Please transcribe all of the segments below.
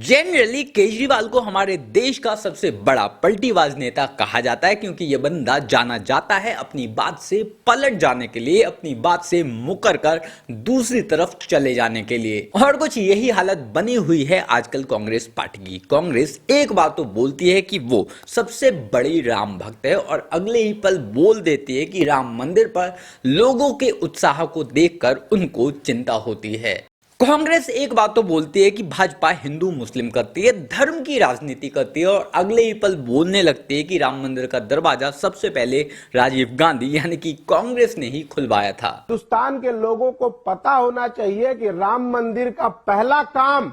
Generally Kejriwal को हमारे देश का सबसे बड़ा पलटीबाज नेता कहा जाता है क्योंकि यह बंदा जाना जाता है अपनी बात से पलट जाने के लिए, अपनी बात से मुकर कर दूसरी तरफ चले जाने के लिए। और कुछ यही हालत बनी हुई है आजकल कांग्रेस पार्टी की। कांग्रेस एक बात तो बोलती है कि वो सबसे बड़ी राम भक्त है और अगले ही पल बोल देती है कि राम मंदिर पर लोगों के उत्साह को देखकर उनको चिंता होती है। कांग्रेस एक बात तो बोलती है कि भाजपा हिंदू मुस्लिम करती है, धर्म की राजनीति करती है और अगले ही पल बोलने लगती है कि राम मंदिर का दरवाजा सबसे पहले राजीव गांधी यानी कि कांग्रेस ने ही खुलवाया था। हिंदुस्तान के लोगों को पता होना चाहिए कि राम मंदिर का पहला काम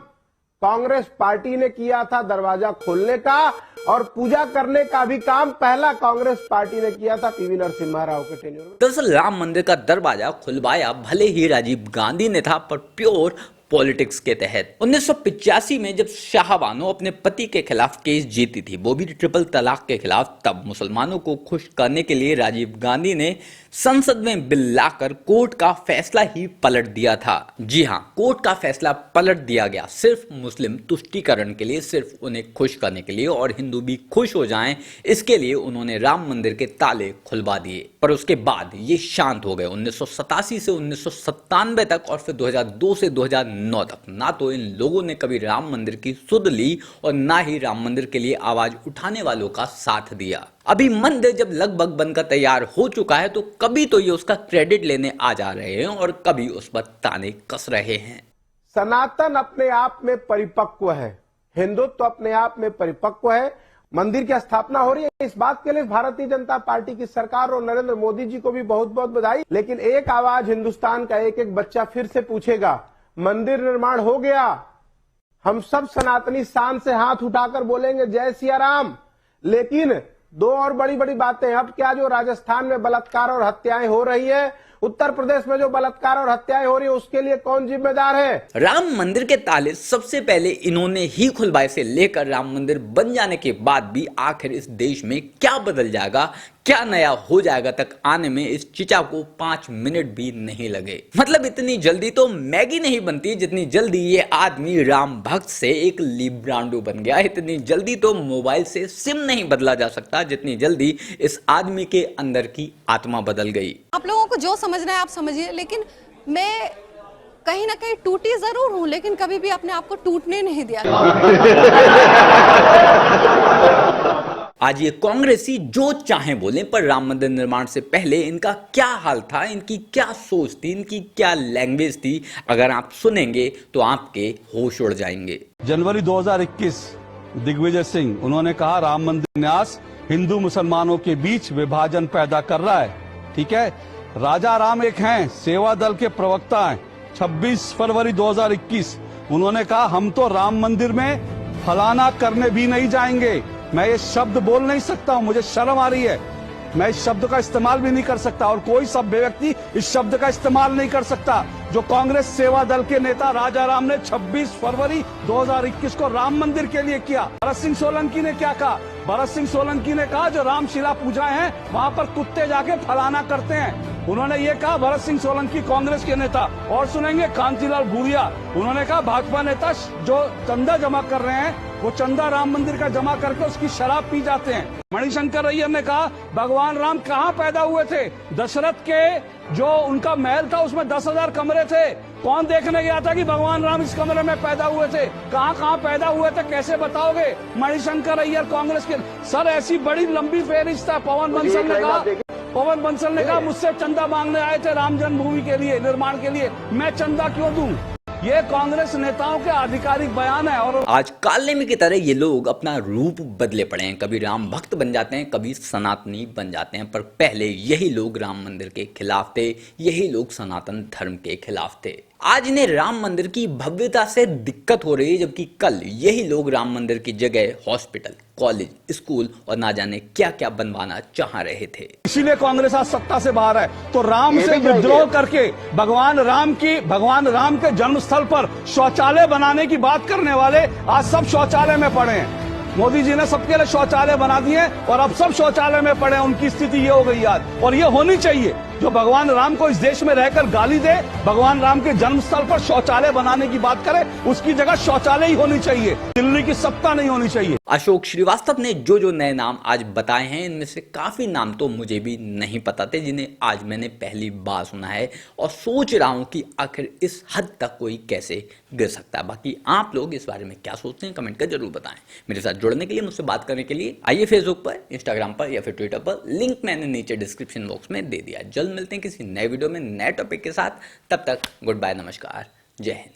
कांग्रेस पार्टी ने किया था दरवाजा खोलने का, और पूजा करने का भी काम पहला कांग्रेस पार्टी ने किया था पीवी नरसिम्हा राव के टेन्योर में। दरअसल राम मंदिर का दरवाजा खुलवाया भले ही राजीव गांधी ने था, पर प्योर पॉलिटिक्स के तहत। 1985 में जब शाहबानो अपने पति के खिलाफ केस जीती थी, वो भी ट्रिपल तलाक के खिलाफ, तब मुसलमानों को खुश करने के लिए राजीव गांधी ने संसद में बिल लाकर कोर्ट का फैसला ही पलट दिया था। जी हां, कोर्ट का फैसला पलट दिया गया सिर्फ मुस्लिम तुष्टीकरण के लिए, सिर्फ उन्हें खुश करने के लिए और हिंदू भी खुश हो जाएं, इसके लिए उन्होंने राम मंदिर के ताले खुलवा दिए। पर उसके बाद ये शांत हो गए। 1987 से 1997 तक और फिर 2002 से 2009 तक ना तो इन लोगों ने कभी राम मंदिर की सुध ली और ना ही राम मंदिर के लिए आवाज उठाने वालों का साथ दिया। अभी मंदिर जब लगभग बनकर तैयार हो चुका है तो कभी तो ये उसका क्रेडिट लेने आ जा रहे हैं और कभी उस पर ताने कस रहे हैं। सनातन अपने आप में परिपक्व है, हिंदुत्व अपने आप में परिपक्व है। मंदिर की स्थापना हो रही है, इस बात के लिए भारतीय जनता पार्टी की सरकार और नरेंद्र मोदी जी को भी बहुत बहुत बधाई। लेकिन एक आवाज हिंदुस्तान का एक एक बच्चा फिर से पूछेगा, मंदिर निर्माण हो गया, हम सब सनातनी शान से हाथ उठाकर बोलेंगे जय सिया राम। लेकिन दो और बड़ी बड़ी बातें, अब क्या जो राजस्थान में बलात्कार और हत्याएं हो रही है, उत्तर प्रदेश में जो बलात्कार और हत्याएं हो रही है, उसके लिए कौन जिम्मेदार है? राम मंदिर के ताले सबसे पहले इन्होंने ही खुलवाए से लेकर राम मंदिर बन जाने के बाद भी आखिर इस देश में क्या बदल जाएगा, क्या नया हो जाएगा तक आने में इस चिचा को 5 मिनट भी नहीं लगे। मतलब इतनी जल्दी तो मैगी नहीं बनती जितनी जल्दी ये आदमी राम भक्त से एक लिब्रांडो बन गया। इतनी जल्दी तो मोबाइल से सिम नहीं बदला जा सकता जितनी जल्दी इस आदमी के अंदर की आत्मा बदल गई। आप लोगों को जो समझना है आप समझिए, लेकिन मैं कहीं ना कहीं टूटी जरूर हूं, लेकिन कभी भी अपने आप को टूटने नहीं दिया। आज ये कांग्रेसी जो चाहे बोले, पर राम मंदिर निर्माण से पहले इनका क्या हाल था, इनकी क्या सोच थी, इनकी क्या लैंग्वेज थी, अगर आप सुनेंगे तो आपके होश उड़ जाएंगे। जनवरी 2021 दिग्विजय सिंह उन्होंने कहा राम मंदिर न्यास हिंदू मुसलमानों के बीच विभाजन पैदा कर रहा है। ठीक है, राजा राम एक हैं, सेवा दल के प्रवक्ता हैं। 26 फरवरी 2021 उन्होंने कहा हम तो राम मंदिर में फलाना करने भी नहीं जाएंगे। मैं ये शब्द बोल नहीं सकता हूं, मुझे शर्म आ रही है, मैं इस शब्द का इस्तेमाल भी नहीं कर सकता और कोई सभ्य व्यक्ति इस शब्द का इस्तेमाल नहीं कर सकता जो कांग्रेस सेवा दल के नेता राजा राम ने 26 फरवरी 2021 को राम मंदिर के लिए किया। भरत सिंह सोलंकी ने क्या कहा? भरत सिंह सोलंकी ने कहा जो रामशिला पूजा है वहां पर कुत्ते जाके फलाना करते हैं। उन्होंने ये कहा, भरत सिंह सोलंकी कांग्रेस के नेता। और सुनेंगे कांतिलाल भूरिया, उन्होंने कहा भाजपा नेता जो चंदा जमा कर रहे हैं वो चंदा राम मंदिर का जमा करके उसकी शराब पी जाते हैं। मणिशंकर अय्यर ने कहा भगवान राम कहाँ पैदा हुए थे? दशरथ के जो उनका महल था उसमें 10,000 कमरे थे। कौन देखने गया था कि भगवान राम इस कमरे में पैदा हुए थे? कहाँ कहाँ पैदा हुए थे, कैसे बताओगे? मणिशंकर अय्यर कांग्रेस के सर, ऐसी बड़ी लंबी फेहरिस्त है। पवन बंसल ने कहा मुझसे चंदा मांगने आए थे राम जन्मभूमि के लिए, निर्माण के लिए, मैं चंदा क्यों दूं? ये कांग्रेस नेताओं के आधिकारिक बयान है। और आज कालनेमी की तरह ये लोग अपना रूप बदले पड़े हैं, कभी राम भक्त बन जाते हैं, कभी सनातनी बन जाते हैं। पर पहले यही लोग राम मंदिर के खिलाफ थे, यही लोग सनातन धर्म के खिलाफ थे। आज इन्हें राम मंदिर की भव्यता से दिक्कत हो रही है, जबकि कल यही लोग राम मंदिर की जगह हॉस्पिटल, कॉलेज, स्कूल और ना जाने क्या क्या बनवाना चाह रहे थे। इसीलिए कांग्रेस आज सत्ता से बाहर है। तो राम से विद्रोह करके भगवान राम के जन्म स्थल पर शौचालय बनाने की बात करने वाले आज सब शौचालय में पड़े हैं। मोदी जी ने सबके लिए शौचालय बना दिए और अब सब शौचालय में पड़े हैं। उनकी स्थिति ये हो गई आज, और ये होनी चाहिए। जो भगवान राम को इस देश में रहकर गाली दे, भगवान राम के जन्म स्थल पर शौचालय बनाने की बात करे, उसकी जगह शौचालय ही होनी चाहिए, दिल्ली की सत्ता नहीं होनी चाहिए। अशोक श्रीवास्तव ने जो नए नाम आज बताए हैं, इनमें से काफी नाम तो मुझे भी नहीं पता थे, जिन्हें आज मैंने पहली बार सुना है और सोच रहा हूं कि आखिर इस हद तक कोई कैसे गिर सकता है। बाकी आप लोग इस बारे में क्या सोचते हैं, कमेंट कर जरूर बताएं। मेरे साथ जुड़ने के लिए, मुझसे बात करने के लिए आइए फेसबुक पर, इंस्टाग्राम पर या फिर ट्विटर पर, लिंक मैंने नीचे डिस्क्रिप्शन बॉक्स में दे दिया। जल्द मिलते हैं किसी नए वीडियो में नए टॉपिक के साथ। तब तक गुड बाय, नमस्कार, जय हिंद।